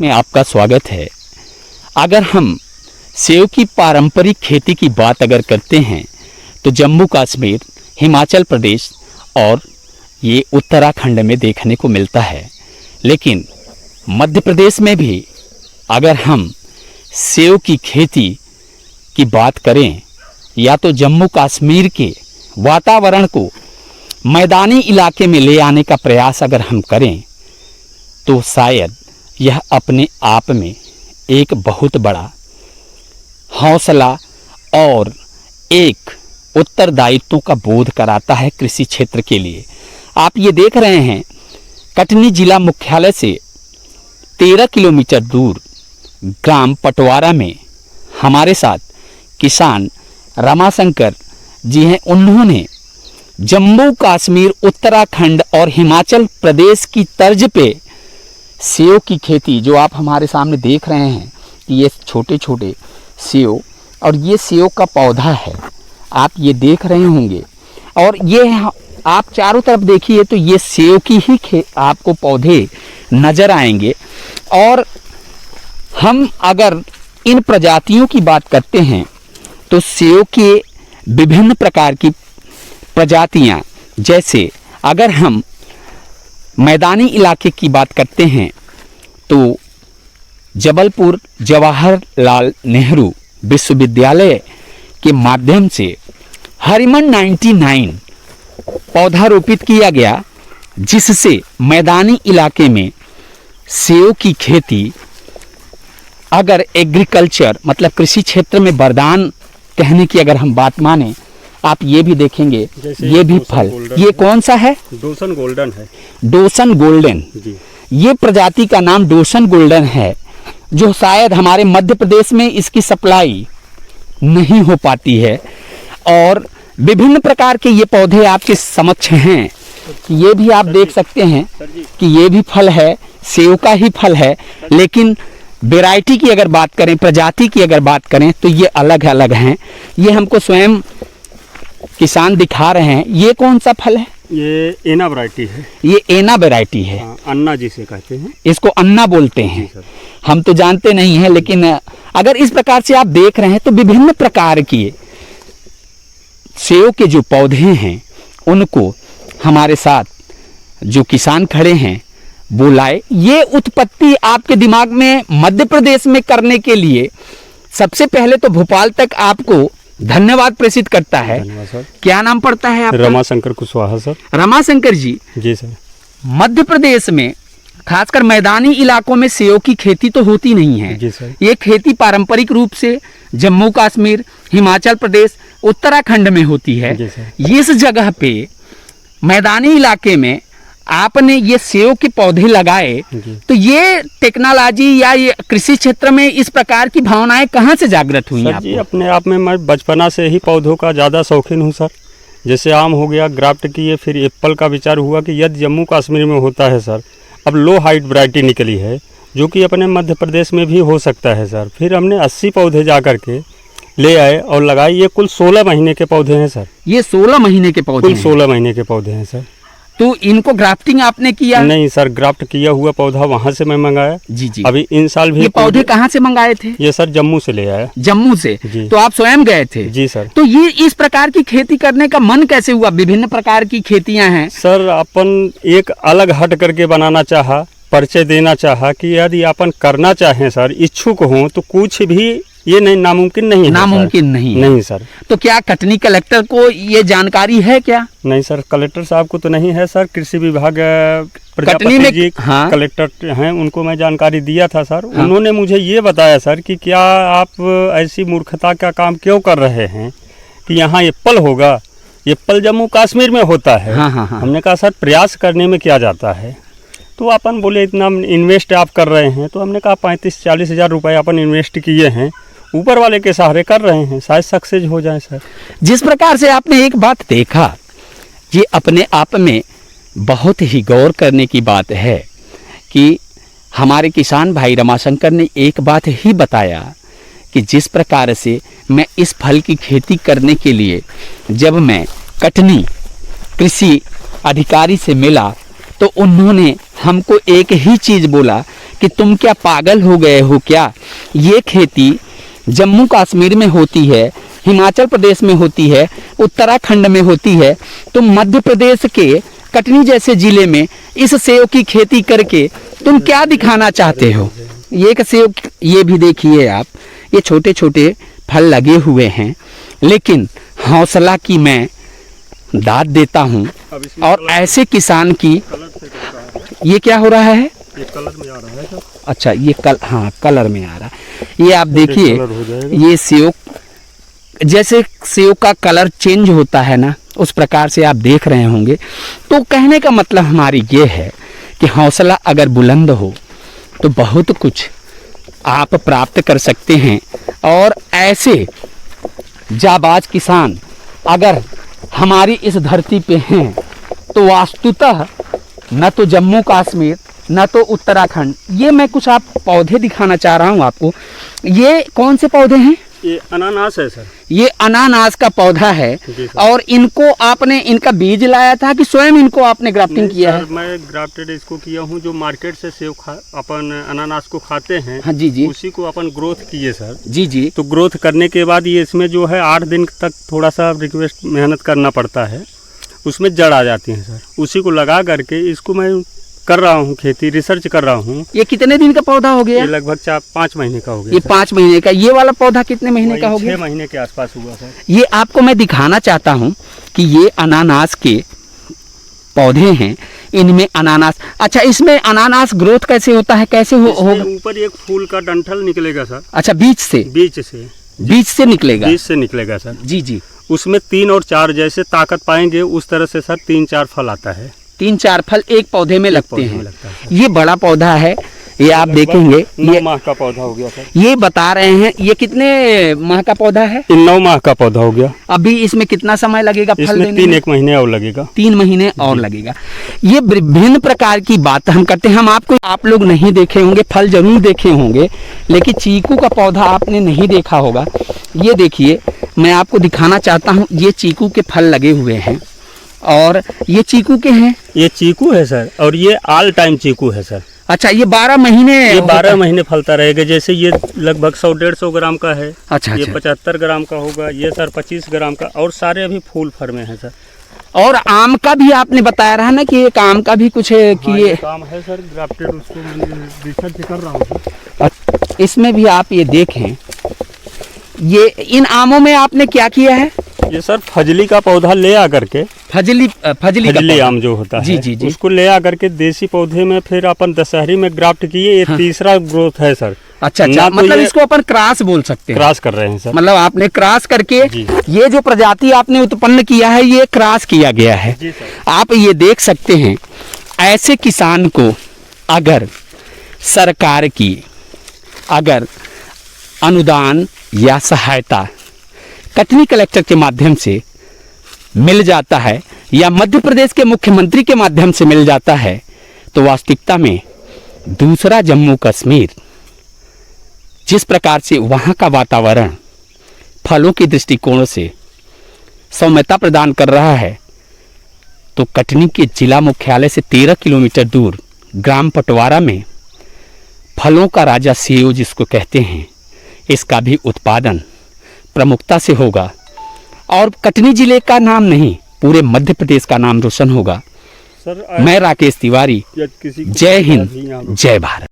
में आपका स्वागत है। अगर हम सेब की पारंपरिक खेती की बात अगर करते हैं तो जम्मू कश्मीर, हिमाचल प्रदेश और ये उत्तराखंड में देखने को मिलता है, लेकिन मध्य प्रदेश में भी अगर हम सेब की खेती की बात करें या तो जम्मू कश्मीर के वातावरण को मैदानी इलाके में ले आने का प्रयास अगर हम करें तो शायद यह अपने आप में एक बहुत बड़ा हौसला और एक उत्तरदायित्व का बोध कराता है कृषि क्षेत्र के लिए। आप ये देख रहे हैं कटनी जिला मुख्यालय से 13 किलोमीटर दूर ग्राम पटवारा में हमारे साथ किसान रमाशंकर जी हैं। उन्होंने जम्मू कश्मीर, उत्तराखंड और हिमाचल प्रदेश की तर्ज पे सेब की खेती, जो आप हमारे सामने देख रहे हैं, ये छोटे छोटे सेब और ये सेब का पौधा है, आप ये देख रहे होंगे। और ये आप चारों तरफ देखिए तो ये सेब की ही आपको पौधे नज़र आएंगे। और हम अगर इन प्रजातियों की बात करते हैं तो सेब के विभिन्न प्रकार की प्रजातियां, जैसे अगर हम मैदानी इलाके की बात करते हैं तो जबलपुर जवाहरलाल नेहरू विश्वविद्यालय के माध्यम से हरिमन 99 पौधा रोपित किया गया, जिससे मैदानी इलाके में सेब की खेती अगर एग्रीकल्चर मतलब कृषि क्षेत्र में वरदान कहने की अगर हम बात माने, आप ये भी देखेंगे ये भी फल, ये कौन सा है? डोसन गोल्डन है। डोसन गोल्डन जी। ये प्रजाति का नाम डोसन गोल्डन है, जो शायद हमारे मध्य प्रदेश में इसकी सप्लाई नहीं हो पाती है। और विभिन्न प्रकार के ये पौधे आपके समक्ष हैं, ये भी आप देख सकते हैं कि ये भी फल है, सेब का ही फल है, लेकिन वैरायटी की अगर बात करें, प्रजाति की अगर बात करें तो ये अलग अलग हैं। ये हमको स्वयं किसान दिखा रहे हैं। ये कौन सा फल है? ये एना वैरायटी है। ये एना वैरायटी है। अन्ना जिसे कहते हैं, इसको अन्ना बोलते हैं। हम तो जानते नहीं हैं, लेकिन अगर इस प्रकार से आप देख रहे हैं तो विभिन्न प्रकार के सेब के जो पौधे हैं उनको हमारे साथ जो किसान खड़े हैं वो लाए। ये उत्पत्ति आपके दिमाग में मध्य प्रदेश में करने के लिए सबसे पहले तो भोपाल तक आपको धन्यवाद प्रेषित करता है। सर। क्या नाम पड़ता है आपका? रमाशंकर कुशवाहा सर। रमाशंकर जी। जी सर। मध्य प्रदेश में खासकर मैदानी इलाकों में सेब की खेती तो होती नहीं है। जी सर। ये खेती पारंपरिक रूप से जम्मू कश्मीर, हिमाचल प्रदेश, उत्तराखंड में होती है। जी सर। इस जगह पे मैदानी इलाके में आपने ये सेब के पौधे लगाए, तो ये टेक्नोलॉजी या ये कृषि क्षेत्र में इस प्रकार की भावनाएं कहाँ से जागृत हुई आपको? जी अपने आप में मैं बचपना से ही पौधों का ज़्यादा शौकीन हूँ सर। जैसे आम हो गया, ग्राफ्ट किए, फिर एप्पल का विचार हुआ कि यदि जम्मू कश्मीर में होता है सर, अब लो हाइट वैरायटी निकली है जो कि अपने मध्य प्रदेश में भी हो सकता है सर। फिर हमने 80 पौधे जा करके ले आए और लगाए। ये कुल 16 महीने के पौधे हैं सर। ये 16 महीने के पौधे? कुल 16 महीने के पौधे हैं सर। तो इनको ग्राफ्टिंग आपने किया? नहीं सर, ग्राफ्ट किया हुआ पौधा वहाँ से मैं मंगाया। जी जी। अभी इन साल भी ये पौधे कहाँ से मंगाए थे? ये सर जम्मू से ले आया। जम्मू से? तो आप स्वयं गए थे? जी सर। तो ये इस प्रकार की खेती करने का मन कैसे हुआ? विभिन्न प्रकार की खेतियां हैं सर, अपन एक अलग हट करके बनाना चाहा, परिचय देना चाहा कि यदि अपन करना चाहें सर, इच्छुक हों तो कुछ भी ये नहीं नामुमकिन नहीं है। नामुमकिन नहीं सर। तो क्या कटनी कलेक्टर को ये जानकारी है क्या? नहीं सर, कलेक्टर साहब को तो नहीं है सर। कृषि विभाग कटनी में जी हाँ। कलेक्टर हैं, उनको मैं जानकारी दिया था सर। हाँ। उन्होंने मुझे ये बताया सर कि क्या आप ऐसी मूर्खता का काम क्यों कर रहे हैं कि यहाँ एप्पल होगा, एप्पल जम्मू कश्मीर में होता है। हाँ हाँ हाँ। हमने कहा सर प्रयास करने में क्या जाता है। तो अपन बोले इतना इन्वेस्ट आप कर रहे हैं, तो हमने कहा 35-40 हज़ार रुपये अपन इन्वेस्ट किए हैं, ऊपर वाले के सहारे कर रहे हैं, शायद सक्सेस हो जाए सर। जिस प्रकार से आपने एक बात देखा, ये अपने आप में बहुत ही गौर करने की बात है कि हमारे किसान भाई रमाशंकर ने एक बात ही बताया कि जिस प्रकार से मैं इस फल की खेती करने के लिए जब मैं कटनी कृषि अधिकारी से मिला तो उन्होंने हमको एक ही चीज़ बोला कि तुम क्या पागल हो गए हो क्या, ये खेती जम्मू कश्मीर में होती है, हिमाचल प्रदेश में होती है, उत्तराखंड में होती है, तुम मध्य प्रदेश के कटनी जैसे ज़िले में इस सेब की खेती करके तुम क्या दिखाना चाहते हो। ये एक सेब, ये भी देखिए आप, ये छोटे छोटे फल लगे हुए हैं, लेकिन हौसला की मैं दाद देता हूँ। और ऐसे किसान की, ये क्या हो रहा है, ये कलर में आ रहा है सर। अच्छा ये हाँ कलर में आ रहा है। ये आप देखिए, ये सेब जैसे सेब का कलर चेंज होता है ना, उस प्रकार से आप देख रहे होंगे। तो कहने का मतलब हमारी ये है कि हौसला अगर बुलंद हो तो बहुत कुछ आप प्राप्त कर सकते हैं। और ऐसे जाबाज किसान अगर हमारी इस धरती पे हैं तो वास्तुतः न तो जम्मू कश्मीर न तो उत्तराखंड, ये मैं कुछ आप पौधे दिखाना चाह रहा हूँ आपको। ये कौन से पौधे हैं? ये अनानास है सर। ये अनानास का पौधा है। और इनको आपने, इनका बीज लाया था कि स्वयं इनको आपने ग्राफ्टिंग किया है? मैं ग्राफ्टेड इसको किया हूँ। जो मार्केट से सेब अपन अनानास को खाते हैं, हाँ जी जी, उसी को अपन ग्रोथ किए सर। जी जी। तो ग्रोथ करने के बाद ये इसमें जो है 8 दिन तक थोड़ा सा रिक्वेस्ट मेहनत करना पड़ता है, उसमें जड़ आ जाती है सर। उसी को लगा करके इसको मैं कर रहा हूँ, खेती रिसर्च कर रहा हूँ। ये कितने दिन का पौधा हो गया? ये लगभग 4-5 महीने का हो गया। ये 5 महीने का। ये वाला पौधा कितने महीने का हो गया? 6 महीने के आसपास हुआ सर। ये आपको मैं दिखाना चाहता हूँ कि ये अनानास के पौधे हैं, इनमें अनानास। अच्छा, इसमें अनानास ग्रोथ कैसे होता है, कैसे होगा? ऊपर एक फूल का डंठल निकलेगा सर। अच्छा, बीज से निकलेगा? बीज से निकलेगा सर। जी जी। उसमें 3 और 4 जैसे ताकत पाएंगे उस तरह से सर 3-4 फल आता है। 3-4 फल एक पौधे में लगते हैं। ये बड़ा पौधा है, ये आप देखेंगे। 9 माह का पौधा हो गया सर। ये बता रहे हैं, ये कितने माह का पौधा है? 9 माह का पौधा हो गया। अभी इसमें कितना समय लगेगा फल देने में? 3-1 महीने और लगेगा। 3 महीने और लगेगा। ये विभिन्न प्रकार की बात हम करते हैं। आप लोग नहीं देखे होंगे, फल जरूर देखे होंगे, लेकिन चीकू का पौधा आपने नहीं देखा होगा। ये देखिए, मैं आपको दिखाना चाहता हूँ। ये चीकू के फल लगे हुए हैं और ये चीकू के हैं। ये चीकू है सर, और ये ऑल टाइम चीकू है सर। अच्छा, ये 12 महीने? ये 12 महीने फलता रहेगा। जैसे ये लगभग 100-150 ग्राम का है। अच्छा, ये 75 ग्राम का होगा। ये सर 25 ग्राम का। और सारे अभी फूल फर में है सर। और आम का भी आपने बताया रहा ना कि एक आम का भी कुछ है कि हाँ, ये काम है सर ग्राफ्टेड, उसको मैं रिसर्च कर रहा हूँ। इसमें भी आप ये देखें, ये इन आमों में आपने क्या किया है? ये सर फजली का पौधा ले आकर के, फजली आम जो होता है, जी जी जी, उसको ले आकर के देसी पौधे में फिर अपन दशहरी में ग्राफ्ट किए। ये तीसरा ग्रोथ है सर। अच्छा, मतलब इसको अपन क्रॉस बोल सकते हैं। क्रॉस कर रहे हैं सर। मतलब आपने क्रॉस करके ये जो प्रजाति आपने उत्पन्न किया है, ये क्रॉस किया गया है। जी सर। आप ये देख सकते हैं। ऐसे किसान को अगर सरकार की अगर अनुदान या सहायता कटनी कलेक्टर के माध्यम से मिल जाता है या मध्य प्रदेश के मुख्यमंत्री के माध्यम से मिल जाता है, तो वास्तविकता में दूसरा जम्मू कश्मीर जिस प्रकार से वहाँ का वातावरण फलों के दृष्टिकोण से सौम्यता प्रदान कर रहा है, तो कटनी के जिला मुख्यालय से 13 किलोमीटर दूर ग्राम पटवारा में फलों का राजा सेब जिसको कहते हैं, इसका भी उत्पादन प्रमुखता से होगा। और कटनी जिले का नाम नहीं, पूरे मध्य प्रदेश का नाम रोशन होगा। मैं राकेश तिवारी, जय हिंद, जय भारत।